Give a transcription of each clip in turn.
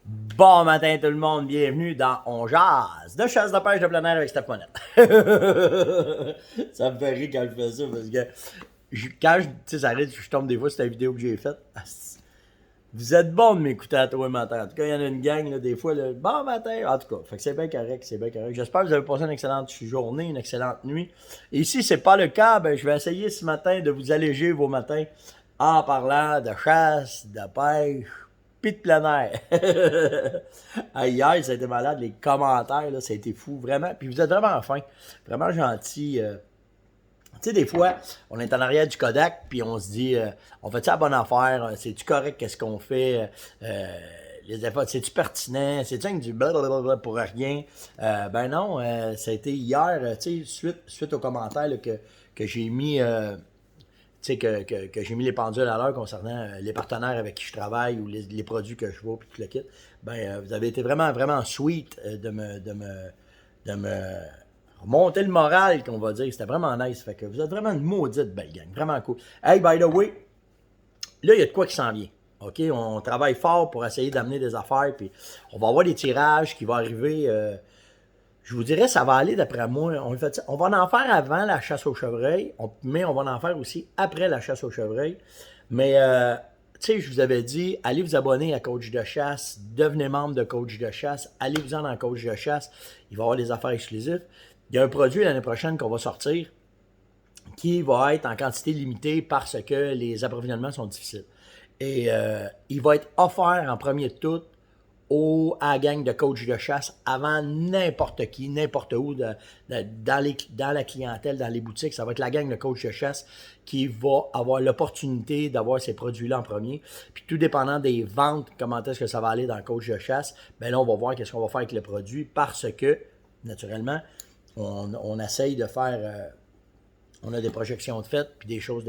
Bon matin tout le monde, bienvenue dans On Jase de chasse de pêche de plein air avec Steph Monette. Ça me fait rire quand je fais ça parce que quand tu sais, ça arrive, je tombe des fois sur la vidéo que j'ai faite. Vous êtes bon de m'écouter à toi le matin. En tout cas, il y en a une gang, là, des fois, là, bon matin. En tout cas, fait que c'est bien correct, c'est bien correct. J'espère que vous avez passé une excellente journée, une excellente nuit. Et si c'est pas le cas, ben, je vais essayer ce matin de vous alléger vos matins en parlant de chasse, de pêche, pis de plein air. Hier, ça a été malade, les commentaires, là, ça a été fou, vraiment. Puis vous êtes vraiment fin, vraiment gentil. Tu sais, des fois, on est en arrière du Kodak, puis on se dit, on fait-tu la bonne affaire? C'est-tu correct, qu'est-ce qu'on fait? Les efforts, c'est-tu pertinent? C'est-tu du blablabla pour rien? Ben non, ça a été hier, tu sais, suite aux commentaires là, que j'ai mis, tu sais, que j'ai mis les pendules à l'heure concernant les partenaires avec qui je travaille ou les produits que je vaux, puis tout le kit. Ben, vous avez été vraiment, vraiment sweet de me remonter le moral, qu'on va dire. C'était vraiment nice. Fait que vous êtes vraiment une maudite belle gang. Vraiment cool. Hey, by the way, là, il y a de quoi qui s'en vient. OK? On travaille fort pour essayer d'amener des affaires. Puis on va avoir des tirages qui vont arriver. Je vous dirais, ça va aller d'après moi. On va en faire avant la chasse au chevreuil, mais on va en faire aussi après la chasse au chevreuil. Mais, tu sais, je vous avais dit, allez vous abonner à Coach de chasse, devenez membre de Coach de chasse, allez-vous-en dans Coach de chasse, il va y avoir des affaires exclusives. Il y a un produit l'année prochaine qu'on va sortir qui va être en quantité limitée parce que les approvisionnements sont difficiles. Et il va être offert en premier de tout à la gang de coach de chasse avant n'importe qui, n'importe où, dans la clientèle, dans les boutiques. Ça va être la gang de coach de chasse qui va avoir l'opportunité d'avoir ces produits-là en premier. Puis tout dépendant des ventes, comment est-ce que ça va aller dans le coach de chasse, bien là, on va voir qu'est-ce qu'on va faire avec le produit parce que, naturellement, on essaye de faire... on a des projections de fait, puis des choses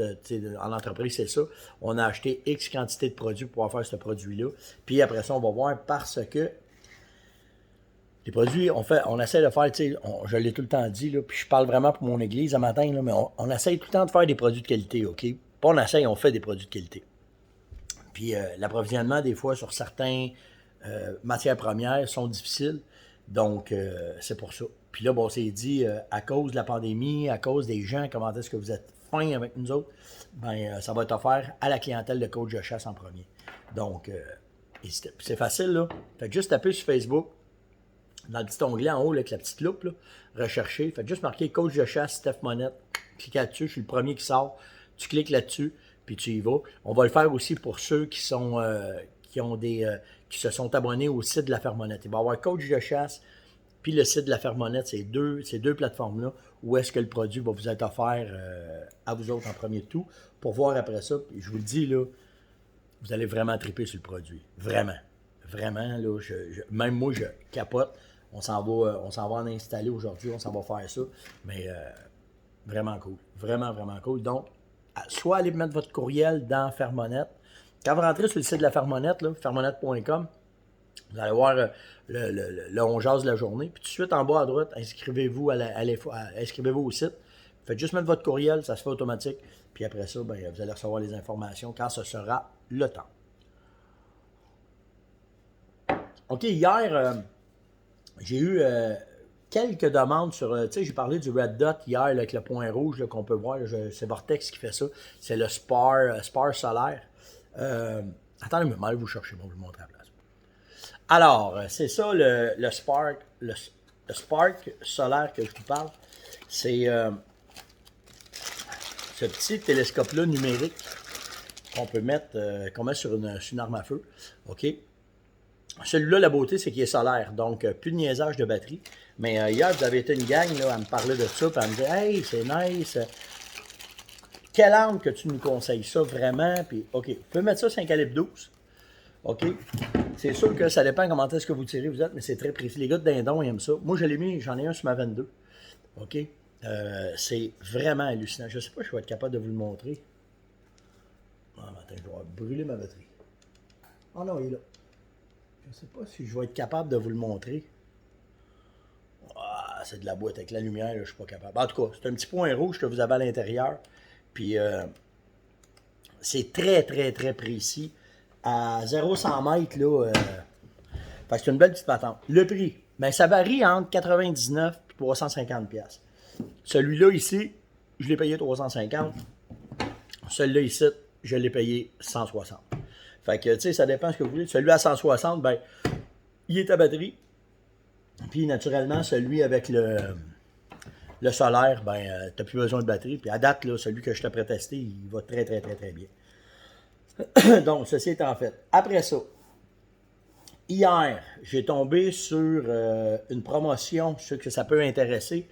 en entreprise, c'est ça. On a acheté X quantité de produits pour pouvoir faire ce produit-là. Puis après ça, on va voir parce que les produits, on essaie de faire, je l'ai tout le temps dit, là, puis je parle vraiment pour mon église ce matin, là, mais on essaie tout le temps de faire des produits de qualité, OK? Pas on essaye, on fait des produits de qualité. Puis l'approvisionnement, des fois, sur certaines matières premières sont difficiles. Donc, c'est pour ça. Puis là, bon, on s'est dit, à cause de la pandémie, à cause des gens, comment est-ce que vous êtes fins avec nous autres, ben, ça va être offert à la clientèle de coach de chasse en premier. Donc, c'est facile, là. Faites juste taper sur Facebook, dans le petit onglet en haut, là, avec la petite loupe, là, rechercher. Faites juste marquer coach de chasse Steph Monette. Cliquez là-dessus, je suis le premier qui sort. Tu cliques là-dessus, puis tu y vas. On va le faire aussi pour ceux qui sont qui se sont abonnés au site de la Fermonnette. Il va y avoir coach de chasse, puis le site de la Fermonnette, ces deux plateformes-là, où est-ce que le produit va vous être offert à vous autres en premier de tout, pour voir après ça. Puis je vous le dis, là, vous allez vraiment triper sur le produit. Vraiment. Vraiment, là, même moi, je capote. On s'en va en installer aujourd'hui, on s'en va faire ça. Mais vraiment cool. Vraiment, vraiment cool. Donc, soit allez mettre votre courriel dans Fermonnette. Quand vous rentrez sur le site de la Fermonnette, fermonnette.com, vous allez voir le on jase de la journée. Puis tout de suite en bas à droite, inscrivez-vous inscrivez-vous au site. Faites juste mettre votre courriel, ça se fait automatique. Puis après ça, ben, vous allez recevoir les informations quand ce sera le temps. OK, hier, j'ai eu quelques demandes sur... tu sais, j'ai parlé du Red Dot hier, là, avec le point rouge qu'on peut voir. C'est Vortex qui fait ça. C'est le Spar solaire. Attendez, mais mal vous cherchez, moi, je vous montrer la place. Alors, c'est ça, le Spark solaire que je vous parle. C'est ce petit télescope-là numérique qu'on met sur une arme à feu. OK? Celui-là, la beauté, c'est qu'il est solaire, donc plus de niaisage de batterie. Mais hier, vous avez été une gang là, à me parler de ça, puis à me dire « Hey, c'est nice! Quelle arme que tu nous conseilles ça vraiment? » Puis, OK, vous pouvez mettre ça 5 calibre 12. OK? C'est sûr que ça dépend comment est-ce que vous tirez, vous êtes, mais c'est très précis. Les gars de Dindon, ils aiment ça. Moi, je l'ai mis, j'en ai un sur ma 22. OK? C'est vraiment hallucinant. Je ne sais pas si je vais être capable de vous le montrer. Ah, attends, je vais brûler ma batterie. Oh non, il est là. Je ne sais pas si je vais être capable de vous le montrer. Ah, c'est de la boîte avec la lumière, là, je ne suis pas capable. En tout cas, c'est un petit point rouge que vous avez à l'intérieur. Puis, c'est très, très, très précis. À 0-100 mètres, là, Fait que c'est une belle petite patente. Le prix, ben ça varie entre 99 et 350 pièces. Celui-là ici, je l'ai payé 350. Celui-là ici, je l'ai payé 160. Fait que, tu sais, ça dépend ce que vous voulez. Celui à 160, ben, il est à batterie. Puis, naturellement, celui avec le solaire, ben, t'as plus besoin de batterie. Puis, à date, là, celui que je t'ai pré-testé, il va très, très, très, très bien. Donc, ceci étant fait. Après ça, hier, j'ai tombé sur une promotion, je sais que ça peut intéresser.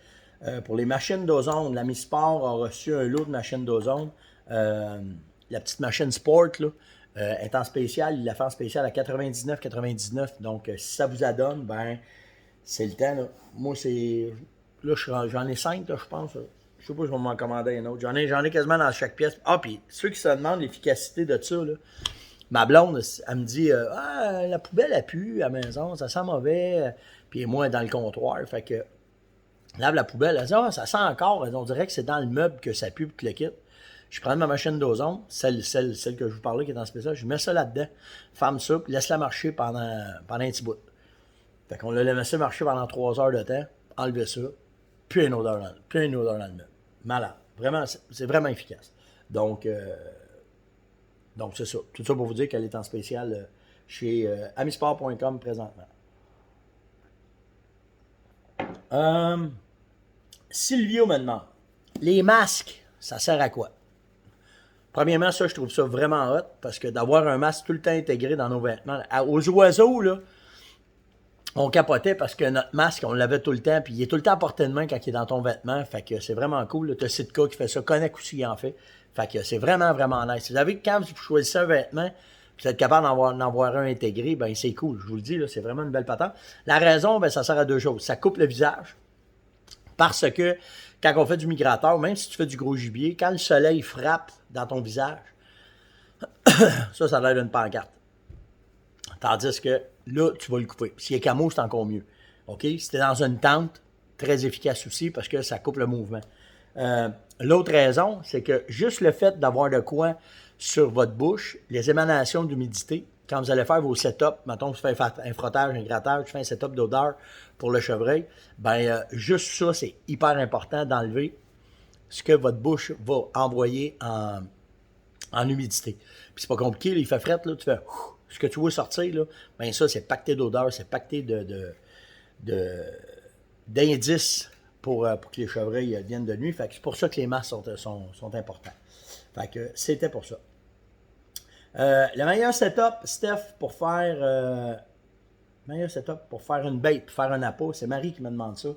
Pour les machines d'ozone, la Misport a reçu un lot de machines d'ozone. La petite machine Sport, là, est en spécial. Il l'a fait en spécial à 99,99. Donc, si ça vous adonne, ben, c'est le temps. Là. Moi, c'est. Là, j'en ai 5, là, je pense. Je sais pas si je vais m'en commander un autre. J'en ai quasiment dans chaque pièce. Ah, puis ceux qui se demandent l'efficacité de ça, là, ma blonde, elle me dit ah, la poubelle a pu à la maison, ça sent mauvais. Puis moi, dans le comptoir. Fait que lave la poubelle. Elle dit ah, ça sent encore. On dirait que c'est dans le meuble que ça pue, puis que le kit. Je prends ma machine d'ozone, celle que je vous parlais qui est en spécial, je mets ça là-dedans, ferme ça, puis laisse-la marcher pendant un petit bout. Fait qu'on l'a laissé marcher pendant 3 heures de temps, enlever ça, puis une odeur dans le meuble. Malade. Vraiment, c'est vraiment efficace. Donc c'est ça. Tout ça pour vous dire qu'elle est en spécial chez amisport.com présentement. Silvio me demande, les masques, ça sert à quoi? Premièrement, ça, je trouve ça vraiment hot, parce que d'avoir un masque tout le temps intégré dans nos vêtements. Aux oiseaux, là, on capotait parce que notre masque, on l'avait tout le temps, puis il est tout le temps à portée de main quand il est dans ton vêtement. Fait que c'est vraiment cool. Tu as Sitka qui fait ça, Connect aussi en fait. Fait que c'est vraiment, vraiment nice. Vous savez que quand vous choisissez un vêtement, puis vous êtes capable d'en avoir un intégré, ben c'est cool. Je vous le dis, là, c'est vraiment une belle patente. La raison, ben ça sert à deux choses. Ça coupe le visage, parce que quand on fait du migrateur, même si tu fais du gros gibier, quand le soleil frappe dans ton visage, ça a l'air d'une pancarte. Tandis que là, tu vas le couper. S'il est camo, c'est encore mieux. OK? Si t'es dans une tente, très efficace aussi parce que ça coupe le mouvement. L'autre raison, c'est que juste le fait d'avoir de quoi sur votre bouche, les émanations d'humidité, quand vous allez faire vos setups, mettons, tu fais un frottage, un grattage, tu fais un setup d'odeur pour le chevreuil, ben juste ça, c'est hyper important d'enlever ce que votre bouche va envoyer en humidité. Puis c'est pas compliqué, là, il fait fret, là, tu fais ce que tu vois sortir, là, ben ça, c'est pacté d'odeur, c'est pacté d'indices pour que les chevreuils viennent de nuit. Fait que c'est pour ça que les masques sont importants. Fait que c'était pour ça. Le meilleur setup, Steph, pour faire une bait, pour faire un appât, c'est Marie qui me demande ça.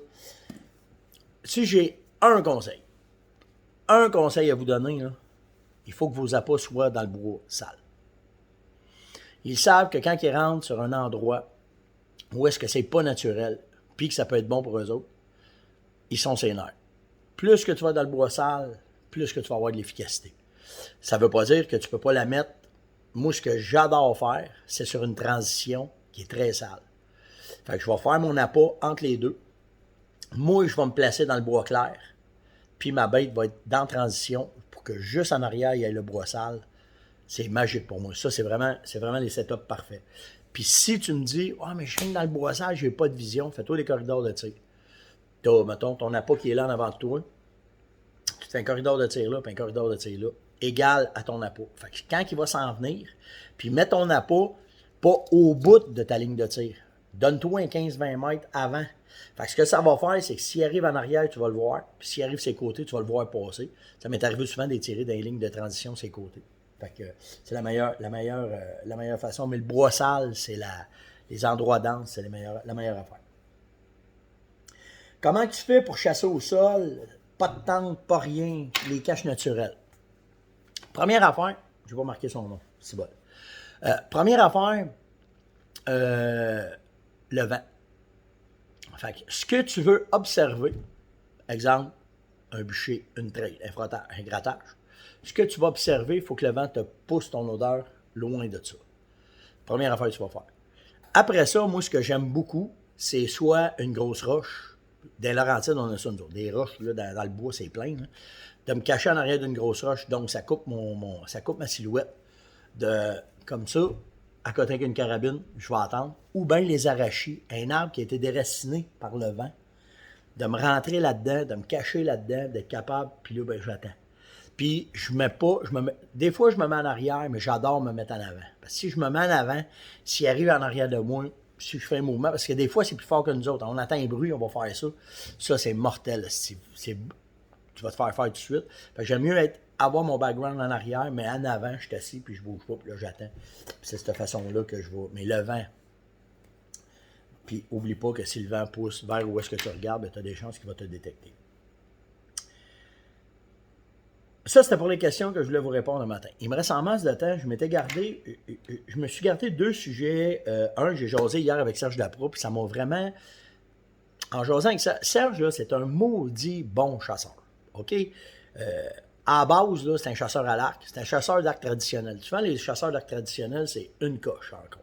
Si j'ai un conseil à vous donner, là, il faut que vos appâts soient dans le bois sale. Ils savent que quand ils rentrent sur un endroit où est-ce que c'est pas naturel, puis que ça peut être bon pour eux autres, ils sont sénères. Plus que tu vas dans le bois sale, plus que tu vas avoir de l'efficacité. Ça veut pas dire que tu peux pas la mettre. Moi, ce que j'adore faire, c'est sur une transition qui est très sale. Fait que je vais faire mon appât entre les deux. Moi, je vais me placer dans le bois clair, puis ma bête va être dans transition pour que juste en arrière, il y ait le bois sale. C'est magique pour moi. Ça, c'est vraiment les setups parfaits. Puis si tu me dis, ah, mais je suis dans le boisage, j'ai pas de vision, fais-toi des corridors de tir. T'as, mettons, ton appât qui est là en avant de toi. Tu fais un corridor de tir là, puis un corridor de tir là, égal à ton appât. Fait que quand il va s'en venir, puis mets ton appât pas au bout de ta ligne de tir. Donne-toi un 15-20 mètres avant. Fait que ce que ça va faire, c'est que s'il arrive en arrière, tu vas le voir. Puis s'il arrive ses côtés, tu vas le voir passer. Ça m'est arrivé souvent d'étirer dans les lignes de transition ses côtés. Fait que c'est la meilleure façon. Mais le bois sale, c'est les endroits denses, c'est la meilleure affaire. Comment tu fais pour chasser au sol? Pas de tente, pas rien, les caches naturelles. Première affaire, je vais pas marquer son nom, c'est bon. Première affaire, le vent. Fait que ce que tu veux observer, exemple, un bûcher, une traîne, un frottage, un grattage, ce que tu vas observer, il faut que le vent te pousse ton odeur loin de ça. Première affaire que tu vas faire. Après ça, moi, ce que j'aime beaucoup, c'est soit une grosse roche. Dans Laurentides, on a ça, nous autres. Des roches, là, dans le bois, c'est plein. Là. De me cacher en arrière d'une grosse roche, donc ça coupe ça coupe ma silhouette. Comme ça, à côté avec une carabine, je vais attendre. Ou bien les arachies, un arbre qui a été déraciné par le vent, de me rentrer là-dedans, de me cacher là-dedans, d'être capable, puis là, ben, j'attends. Puis je mets pas, des fois je me mets en arrière, mais j'adore me mettre en avant. Parce que si je me mets en avant, s'il arrive en arrière de moi, si je fais un mouvement, parce que des fois c'est plus fort que nous autres. On entend un bruit, on va faire ça. Ça, c'est mortel. Tu vas te faire tout de suite. Fait que j'aime mieux avoir mon background en arrière, mais en avant, je suis assis, puis je bouge pas, puis là, j'attends. Puis c'est de cette façon-là que je vais. Mais le vent, puis oublie pas que si le vent pousse vers où est-ce que tu regardes, tu as des chances qu'il va te détecter. Ça, c'était pour les questions que je voulais vous répondre le matin. Il me reste en masse de temps. Je me suis gardé 2 sujets. Un, j'ai jasé hier avec Serge Dapra, puis ça m'a vraiment... En jasant avec ça, Serge, là, c'est un maudit bon chasseur. OK? À la base, là, c'est un chasseur à l'arc. C'est un chasseur d'arc traditionnel. Souvent, les chasseurs d'arc traditionnel, c'est une coche encore.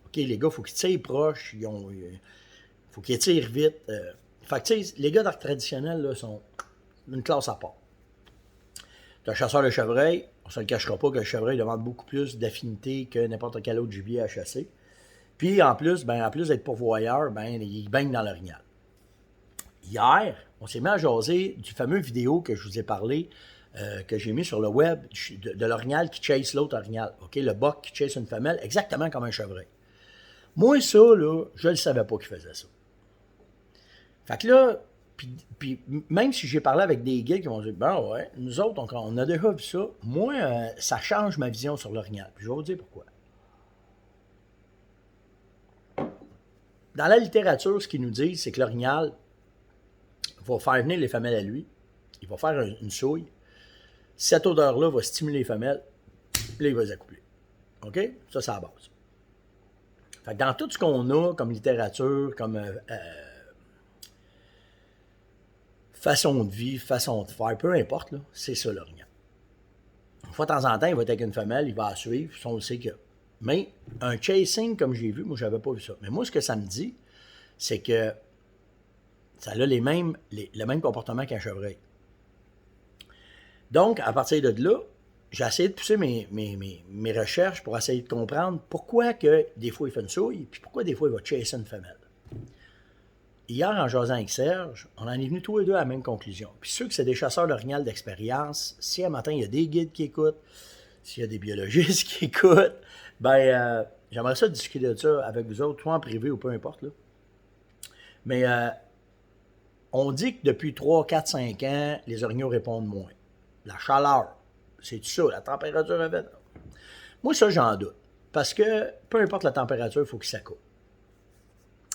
OK, les gars, il faut qu'ils tirent proche. Il faut qu'ils tirent vite. Fait que, tu sais, les gars d'arc traditionnel, là, sont une classe à part. Un chasseur de chevreuil, on ne se le cachera pas que le chevreuil demande beaucoup plus d'affinité que n'importe quel autre gibier à chasser. Puis en plus d'être pourvoyeur, il baigne dans l'orignal. Hier, on s'est mis à jaser du fameux vidéo que je vous ai parlé, que j'ai mis sur le web, de l'orignal qui chase l'autre orignal. Okay? Le boc qui chase une femelle, exactement comme un chevreuil. Moi, ça, là, je ne savais pas qu'il faisait ça. Fait que là, puis même si j'ai parlé avec des gars qui m'ont dit, ben ouais, nous autres, on a déjà vu ça. Moi, ça change ma vision sur l'orignal. Puis je vais vous dire pourquoi. Dans la littérature, ce qu'ils nous disent, c'est que l'orignal va faire venir les femelles à lui. Il va faire une souille. Cette odeur-là va stimuler les femelles. Puis là, il va les accoupler. OK? Ça, c'est la base. Fait que dans tout ce qu'on a comme littérature, comme façon de vivre, façon de faire, peu importe, là, c'est ça l'orignal. Une fois de temps en temps, il va être avec une femelle, il va la suivre, on le sait que. Mais un chasing, comme j'ai vu, moi, j'avais pas vu ça. Mais moi, ce que ça me dit, c'est que ça a le même comportement qu'un chevreuil. Donc, à partir de là, j'ai essayé de pousser mes recherches pour essayer de comprendre pourquoi que des fois il fait une souille, puis pourquoi des fois il va chasser une femelle. Hier, en jasant avec Serge, on en est venus tous les deux à la même conclusion. Puis ceux que c'est des chasseurs d'orignal d'expérience, si un matin il y a des guides qui écoutent, s'il y a des biologistes qui écoutent, j'aimerais ça discuter de ça avec vous autres, soit en privé ou peu importe. Là. Mais on dit que depuis 3, 4, 5 ans, les orignaux répondent moins. La chaleur, c'est tout ça, la température avec. Moi, ça, j'en doute. Parce que peu importe la température, il faut qu'il s'accoupe.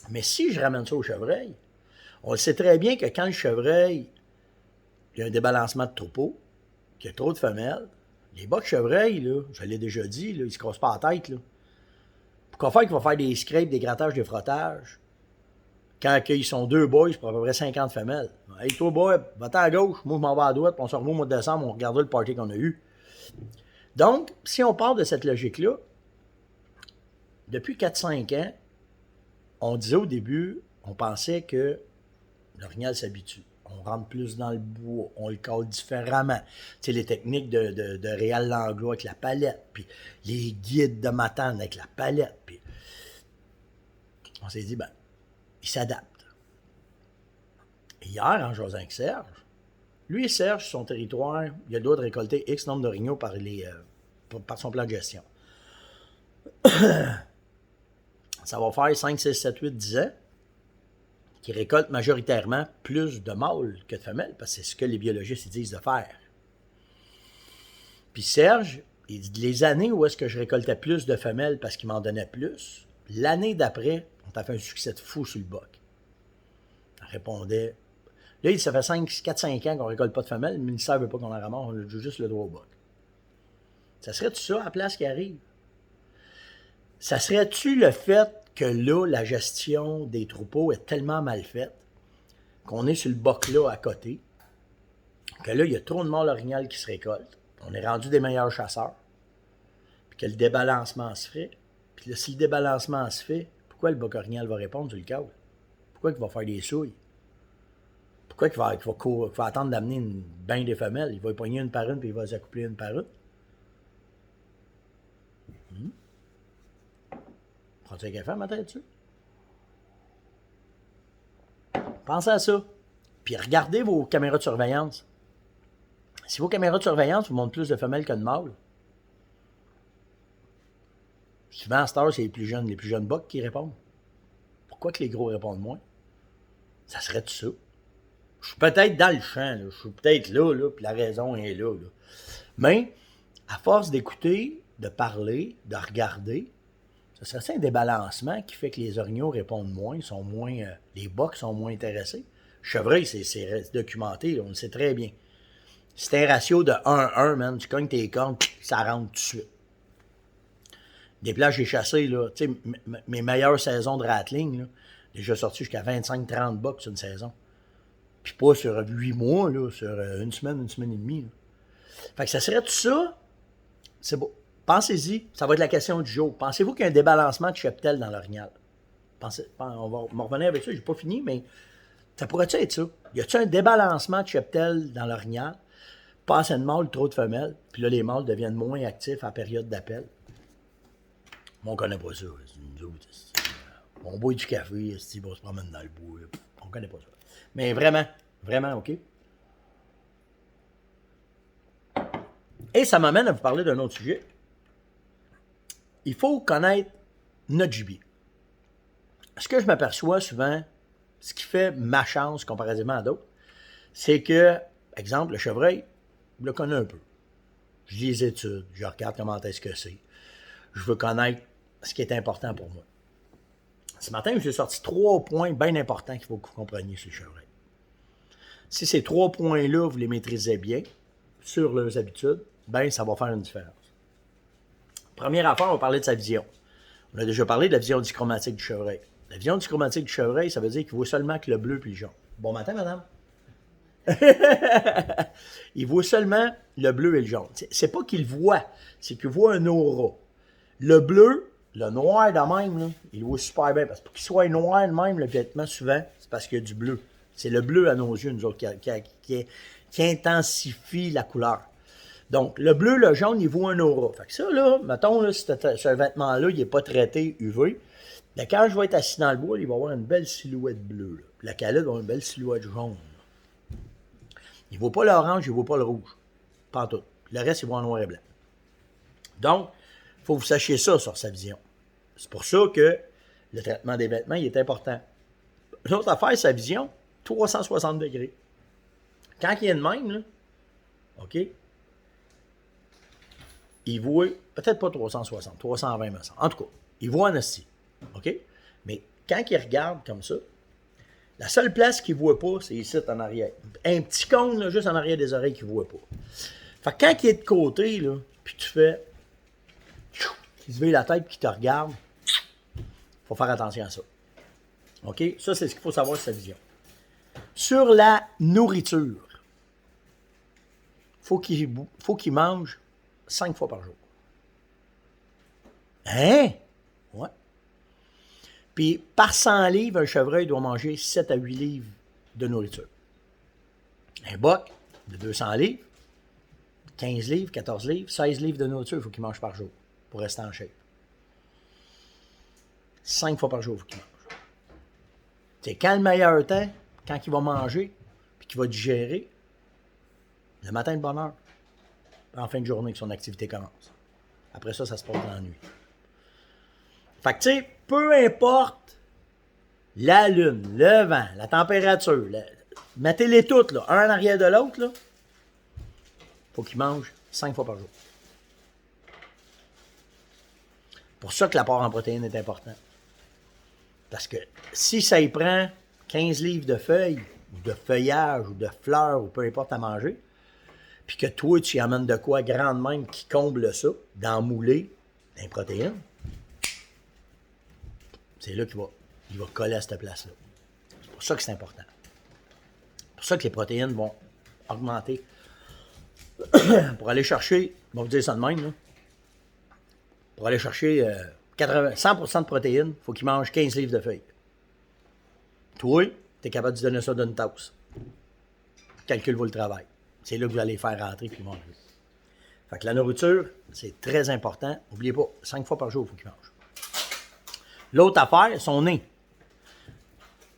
Mais si je ramène ça au chevreuil, on le sait très bien que quand le chevreuil, il y a un débalancement de troupeau, qu'il y a trop de femelles, les bocs chevreuil, là, je l'ai déjà dit, là, ils se cassent pas la tête. Là. Pourquoi faire qu'il va faire des scrapes, des grattages, des frottages, quand ils sont 2 boys pour à peu près 50 femelles? Hey, toi, boy, va-t'en à gauche, moi, je m'en vais à droite, puis on se revoit au mois de décembre, on regardera le party qu'on a eu. Donc, si on part de cette logique-là, depuis 4-5 ans, on disait au début, on pensait que l'orignal s'habitue. On rentre plus dans le bois, on le colle différemment. Tu sais, les techniques de Réal Langlois avec la palette, puis les guides de Matane avec la palette, puis on s'est dit, il s'adapte. Hier, en jasant avec Serge, lui et Serge, sur son territoire, il a le droit de récolter X nombre d'orignaux par son plan de gestion. Ça va faire 5, 6, 7, 8, 10 ans qui récoltent majoritairement plus de mâles que de femelles, parce que c'est ce que les biologistes ils disent de faire. Puis Serge, il dit, les années où est-ce que je récoltais plus de femelles parce qu'il m'en donnait plus, l'année d'après, on t'a fait un succès de fou sur le boc. On répondait, là, ça fait 4-5 ans qu'on ne récolte pas de femelles, le ministère ne veut pas qu'on en ramasse, on a juste le droit au boc. Ça serait-tu ça à la place qui arrive? Ça serait-tu le fait que là, la gestion des troupeaux est tellement mal faite qu'on est sur le boc-là à côté, que là, il y a trop de mâles orignal qui se récoltent, on est rendu des meilleurs chasseurs, puis que le débalancement se fait, puis là, si le débalancement se fait, pourquoi le boc orignal va répondre sur le câble? Pourquoi il va faire des souilles? Pourquoi il va attendre d'amener une bain des femelles? Il va y pogner une par une, puis il va les accoupler une par une? Prends-tu un café à matin dessus? Pensez à ça. Puis regardez vos caméras de surveillance. Si vos caméras de surveillance vous montrent plus de femelles que de mâles, souvent à cette heure, c'est les plus jeunes bocs qui répondent. Pourquoi que les gros répondent moins? Ça serait tout ça. Je suis peut-être dans le champ, là. Je suis peut-être là, puis la raison est là. Mais, à force d'écouter, de parler, de regarder, ce serait ça un débalancement qui fait que les orignaux répondent moins, les bocs sont moins intéressés. Chevreuil, c'est documenté, on le sait très bien. C'est un ratio de 1-1, man. Tu cognes tes cornes, ça rentre tout de suite. Des plages j'ai chassé, là, tu sais, mes meilleures saisons de rattling, là, déjà sorti jusqu'à 25-30 bocs sur une saison. Puis pas sur 8 mois, là, sur une semaine et demie. Là. Fait que ça serait tout ça. C'est beau. Pensez-y, ça va être la question du jour. Pensez-vous qu'il y a un débalancement de cheptel dans l'orignal? On va me revenir avec ça, j'ai pas fini, mais ça pourrait-tu être ça? Y a-t-il un débalancement de cheptel dans l'orignal? Pas assez de mâles, trop de femelles, puis là, les mâles deviennent moins actifs en période d'appel. Moi, on connaît pas ça. Nous autres, on boit du café, on se promène dans le bois. On connaît pas ça. Mais vraiment, OK? Et ça m'amène à vous parler d'un autre sujet. Il faut connaître notre gibier. Ce que je m'aperçois souvent, ce qui fait ma chance comparativement à d'autres, c'est que, exemple, le chevreuil, je le connais un peu. Je lis les études, je regarde comment est-ce que c'est. Je veux connaître ce qui est important pour moi. Ce matin, j'ai sorti 3 points bien importants qu'il faut que vous compreniez sur le chevreuil. Si ces 3 points-là, vous les maîtrisez bien, sur leurs habitudes, ben ça va faire une différence. Première affaire, on va parler de sa vision. On a déjà parlé de la vision dichromatique du chevreuil. La vision dichromatique du chevreuil, ça veut dire qu'il voit seulement que le bleu puis le jaune. Bon matin, madame. Il voit seulement le bleu et le jaune. C'est pas qu'il voit, c'est qu'il voit un aura. Le bleu, le noir de même, là, il le voit super bien. Parce que pour qu'il soit noir de même, le vêtement, souvent, c'est parce qu'il y a du bleu. C'est le bleu à nos yeux, nous autres, qui intensifie la couleur. Donc, le bleu, le jaune, il voit un aura. Fait que ça, là, mettons, là, si ce vêtement-là, il n'est pas traité UV, là, quand je vais être assis dans le bois, il va avoir une belle silhouette bleue. Là. La calotte va avoir une belle silhouette jaune. Là. Il ne voit pas l'orange, il ne voit pas le rouge. Pas en tout. Le reste, il voit en noir et blanc. Donc, il faut que vous sachiez ça sur sa vision. C'est pour ça que le traitement des vêtements, il est important. L'autre affaire, sa vision, 360 degrés. Quand il est de même, là, OK, il voit, peut-être pas 360, 320, me semble. En tout cas, il voit en esti. OK? Mais quand il regarde comme ça, la seule place qu'il ne voit pas, c'est ici en arrière. Un petit cône, là, juste en arrière des oreilles qu'il ne voit pas. Fait que quand il est de côté, là, puis tu fais, il se vire la tête et qu'il te regarde, il faut faire attention à ça. OK? Ça, c'est ce qu'il faut savoir sur sa vision. Sur la nourriture, faut qu'il mange 5 fois par jour. Hein? Ouais. Puis, par 100 livres, un chevreuil doit manger 7 à 8 livres de nourriture. Un boc de 200 livres, 15 livres, 14 livres, 16 livres de nourriture, il faut qu'il mange par jour pour rester en shape. 5 fois par jour, il faut qu'il mange. C'est quand le meilleur temps, quand il va manger, puis qu'il va digérer, le matin de bonne heure, en fin de journée que son activité commence. Après ça, ça se passe dans la nuit. Fait que, tu sais, peu importe la lune, le vent, la température, mettez-les toutes, là, un en arrière de l'autre, là, faut qu'il mange 5 fois par jour. Pour ça que l'apport en protéines est important. Parce que si ça y prend 15 livres de feuilles, ou de feuillage, ou de fleurs, ou peu importe à manger, puis que toi, tu y amènes de quoi grand de même qui comble ça, dans mouler, dans les protéines, c'est là qu'il va coller à cette place-là. C'est pour ça que c'est important. C'est pour ça que les protéines vont augmenter. Pour aller chercher, on va vous dire ça de même, là, pour aller chercher 100% de protéines, il faut qu'il mange 15 livres de feuilles. Toi, tu es capable de donner ça d'une tasse. Calcule-vous le travail. C'est là que vous allez faire rentrer puis manger. Fait que la nourriture, c'est très important. N'oubliez pas, 5 fois par jour, il faut qu'il mange. L'autre affaire, son nez.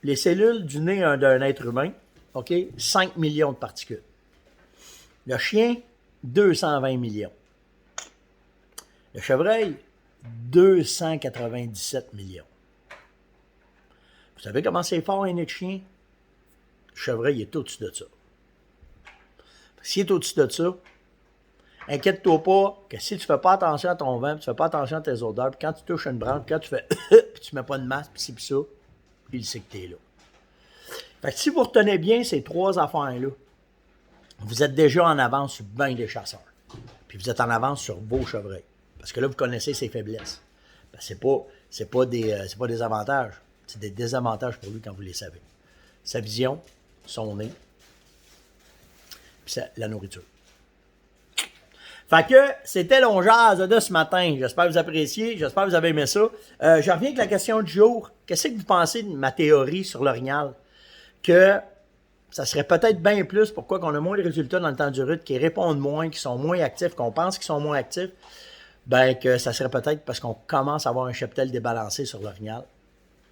Les cellules du nez d'un être humain, OK, 5 millions de particules. Le chien, 220 millions. Le chevreuil, 297 millions. Vous savez comment c'est fort un nez de chien? Le chevreuil est au-dessus de ça. S'il est au-dessus de ça, inquiète-toi pas que si tu fais pas attention à ton vent, tu fais pas attention à tes odeurs, puis quand tu touches une branche, quand tu fais puis tu mets pas de masque, puis ci, puis ça, puis il sait que t'es là. Fait que si vous retenez bien ces trois affaires-là, vous êtes déjà en avance sur bien des chasseurs. Puis vous êtes en avance sur vos chevreuils. Parce que là, vous connaissez ses faiblesses. C'est pas des avantages, c'est des désavantages pour lui quand vous les savez. Sa vision, son nez, puis la nourriture. Fait que c'était l'On-Jase de ce matin. J'espère que vous appréciez, j'espère que vous avez aimé ça. Je reviens avec la question du jour. Qu'est-ce que vous pensez de ma théorie sur l'orignal? Que ça serait peut-être bien plus pourquoi qu'on a moins de résultats dans le temps du rut, qui répondent moins, qui sont moins actifs, qu'on pense qu'ils sont moins actifs, ben que ça serait peut-être parce qu'on commence à avoir un cheptel débalancé sur l'orignal.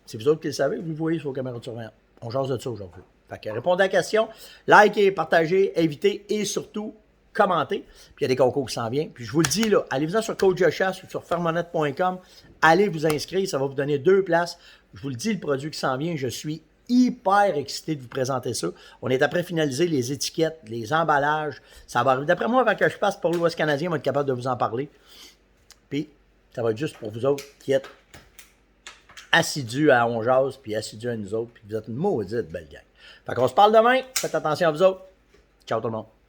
C'est vous autres qui le savez, vous le voyez sur vos caméras de surveillance. On jase de ça aujourd'hui. Fait que répondez à la question, likez, partagez, invitez et surtout, commentez. Puis il y a des concours qui s'en viennent. Puis je vous le dis, là, allez-vous sur Coach de chasse ou sur fermonette.com, allez vous inscrire, ça va vous donner 2 places. Je vous le dis, le produit qui s'en vient, je suis hyper excité de vous présenter ça. On est après finaliser les étiquettes, les emballages. Ça va arriver. D'après moi, avant que je passe pour l'Ouest canadien, on va être capable de vous en parler. Puis, ça va être juste pour vous autres qui êtes assidus à On Jase, puis assidus à nous autres, puis vous êtes une maudite belle gang. Fait qu'on se parle demain. Faites attention à vous autres. Ciao tout le monde.